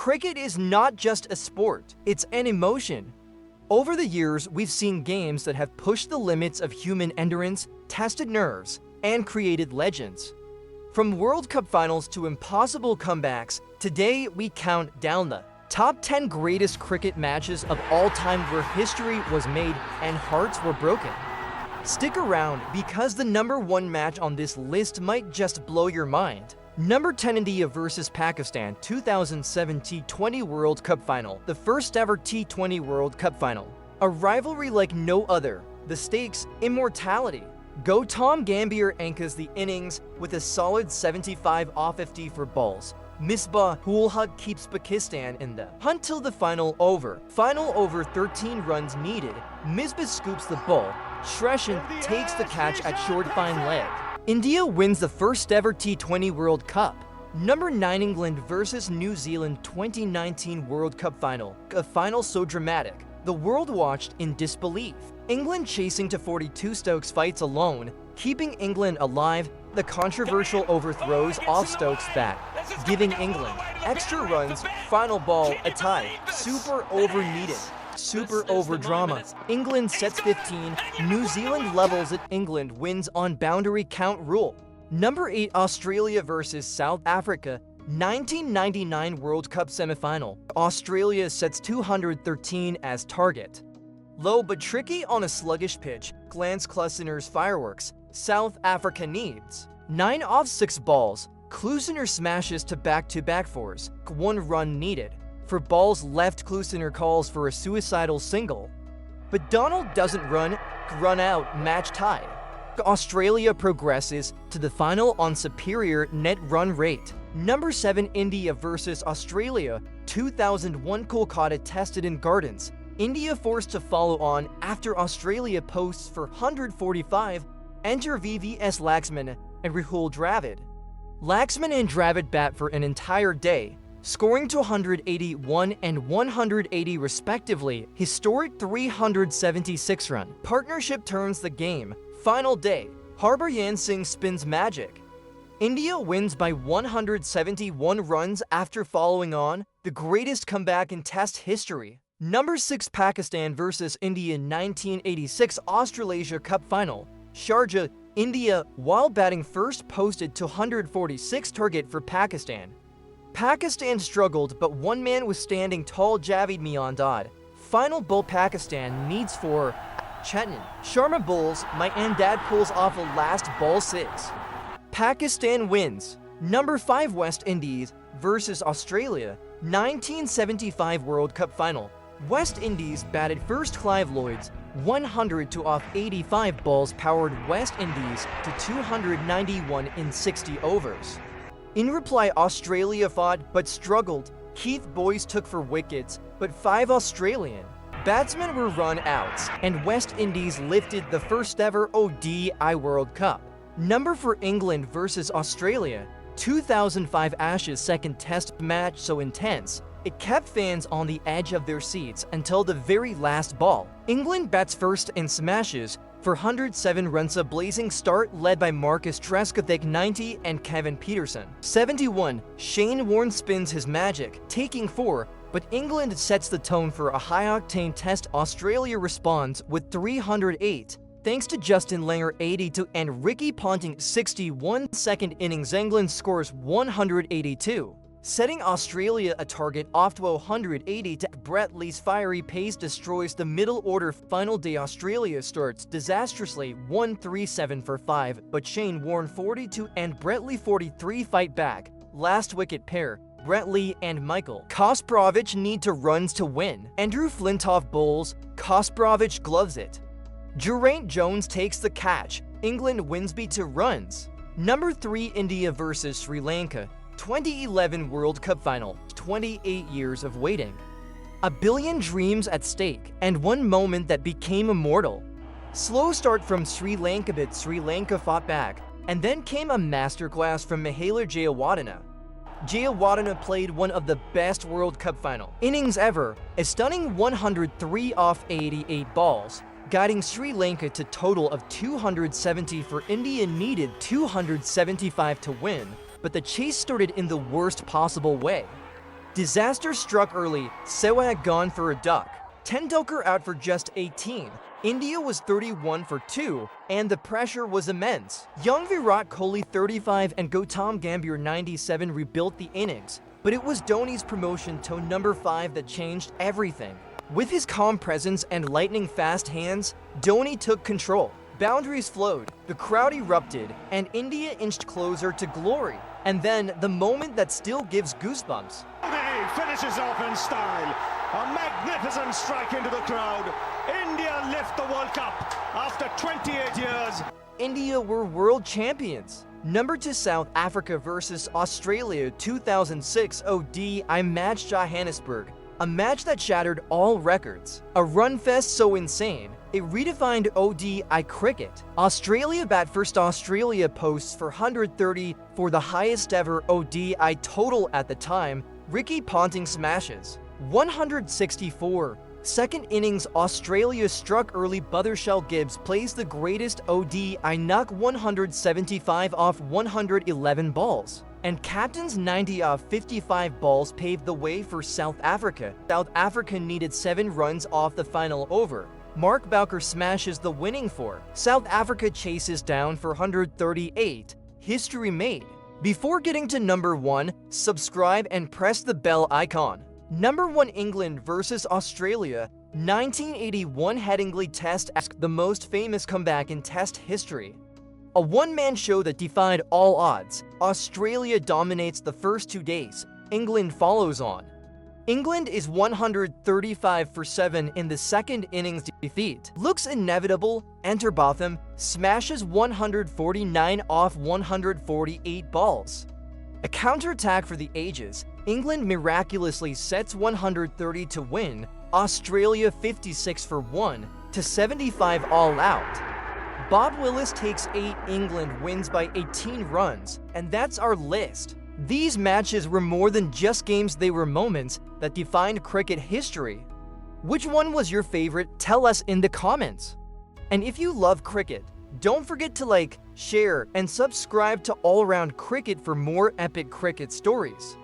Cricket is not just a sport, it's an emotion. Over the years, we've seen games that have pushed the limits of human endurance, tested nerves, and created legends. From World Cup finals to impossible comebacks, today we count down the top 10 greatest cricket matches of all time where history was made and hearts were broken. Stick around because the number 1 match on this list might just blow your mind. Number 10, India vs Pakistan 2007 T20 World Cup Final, the first ever T20 World Cup Final. A rivalry like no other. The stakes, immortality. Gautam Gambhir anchors the innings with a solid 75 off 50 for balls. Misbah Hulhug keeps Pakistan in the hunt till the final over. Final over 13 runs needed. Misbah scoops the ball. Sreshan takes the catch at short fine leg. India wins the first ever T20 World Cup. Number 9, England vs New Zealand 2019 World Cup Final. A final so dramatic, the world watched in disbelief. England chasing to 42 Stokes fights alone, keeping England alive. The controversial overthrows off Stokes' bat, giving England extra runs. Final ball, a tie. Super over needed. Super over drama. England sets 15, New Zealand levels it. England wins on boundary count rule. Number 8, Australia vs South Africa 1999 World Cup semifinal. Australia sets 213 as target. Low but tricky on a sluggish pitch. Glance Klusener's fireworks. South Africa needs 9 off 6 balls. Klusener smashes to back-to-back fours. 1 run needed. For balls left, Klusener calls for a suicidal single. But Donald doesn't run out, match tied. Australia progresses to the final on superior net run rate. Number 7, India vs Australia 2001 Kolkata tested in Gardens. India forced to follow on after Australia posts for 145. Enter VVS Laxman and Rahul-Dravid. Laxman and Dravid bat for an entire day, scoring to 181 and 180 respectively. Historic 376-run partnership turns the game. Final day, Harbhajan Singh spins magic. India wins by 171 runs after following on, the greatest comeback in Test history. Number 6, Pakistan vs India 1986 Austral-Asia Cup Final. Sharjah, India, while batting first, posted to 146 target for Pakistan. Pakistan struggled, but one man was standing tall. Javed Miandad. Final ball, Pakistan needs 4. Chetan Sharma bowls. Miandad pulls off a last ball 6. Pakistan wins. Number 5, West Indies vs Australia 1975 World Cup Final. West Indies batted first. Clive Lloyd's 100 to off 85 balls powered West Indies to 291 in 60 overs. In reply, Australia fought but struggled. Keith Boyce took for wickets, but 5 Australian batsmen were run out, and West Indies lifted the first ever ODI World Cup. Number 4, England vs Australia 2005 Ashes second test match so intense, it kept fans on the edge of their seats until the very last ball. England bats first and smashes for 107 runs. A blazing start led by Marcus Trescothick 90 and Kevin Peterson 71. Shane Warne spins his magic, taking 4, but England sets the tone for a high-octane test. Australia responds with 308. Thanks to Justin Langer 82 and Ricky Ponting 61. Second innings, England scores 182. Setting Australia a target off to 180 to Brett Lee's fiery pace destroys the middle order. Final day, Australia starts disastrously 137 for 5, but Shane Warne 42 and Brett Lee 43 fight back. Last wicket pair, Brett Lee and Michael Kasparovich need 2 runs to win. Andrew Flintoff bowls, Kasparovich gloves it. Geraint Jones takes the catch. England wins by 2 runs. Number 3, India vs Sri Lanka 2011 World Cup Final, 28 years of waiting. A billion dreams at stake, and one moment that became immortal. Slow start from Sri Lanka, but Sri Lanka fought back, and then came a masterclass from Mahela Jayawardene. Jayawardene played one of the best World Cup final innings ever, a stunning 103 off 88 balls, guiding Sri Lanka to total of 270 for India needed 275 to win. But the chase started in the worst possible way. Disaster struck early, Sehwag gone for a duck. Tendulkar out for just 18. India was 31 for 2, and the pressure was immense. Young Virat Kohli 35 and Gautam Gambhir 97 rebuilt the innings, but it was Dhoni's promotion to number 5 that changed everything. With his calm presence and lightning-fast hands, Dhoni took control. Boundaries flowed, the crowd erupted, and India inched closer to glory. And then, the moment that still gives goosebumps. Dhoni finishes off in style. A magnificent strike into the crowd. India lift the World Cup after 28 years. India were world champions. Number 2 South Africa versus Australia 2006 ODI match Johannesburg. A match that shattered all records. A run fest so insane, it redefined ODI cricket. Australia bat first. Australia posts for 130 for the highest ever ODI total at the time. Ricky Ponting smashes 164. Second innings, Australia struck early. Buttershell Gibbs plays the greatest ODI knock 175 off 111 balls. And captain's 90 off 55 balls paved the way for South Africa. South Africa needed 7 runs off the final over. Mark Bowker smashes the winning 4. South Africa chases down for 138. History made. Before getting to number 1, subscribe and press the bell icon. Number 1 England versus Australia. 1981 Headingley Test asked the most famous comeback in Test history. A one-man show that defied all odds. Australia dominates the first 2 days. England follows on. England is 135 for 7 in the second innings defeat. Looks inevitable. Enter Botham smashes 149 off 148 balls. A counterattack for the ages. England miraculously sets 130 to win. Australia 56 for 1 to 75 all out. Bob Willis takes 8. England wins by 18 runs, and that's our list. These matches were more than just games, they were moments that defined cricket history. Which one was your favorite? Tell us in the comments. And if you love cricket, don't forget to like, share, and subscribe to All Around Cricket for more epic cricket stories.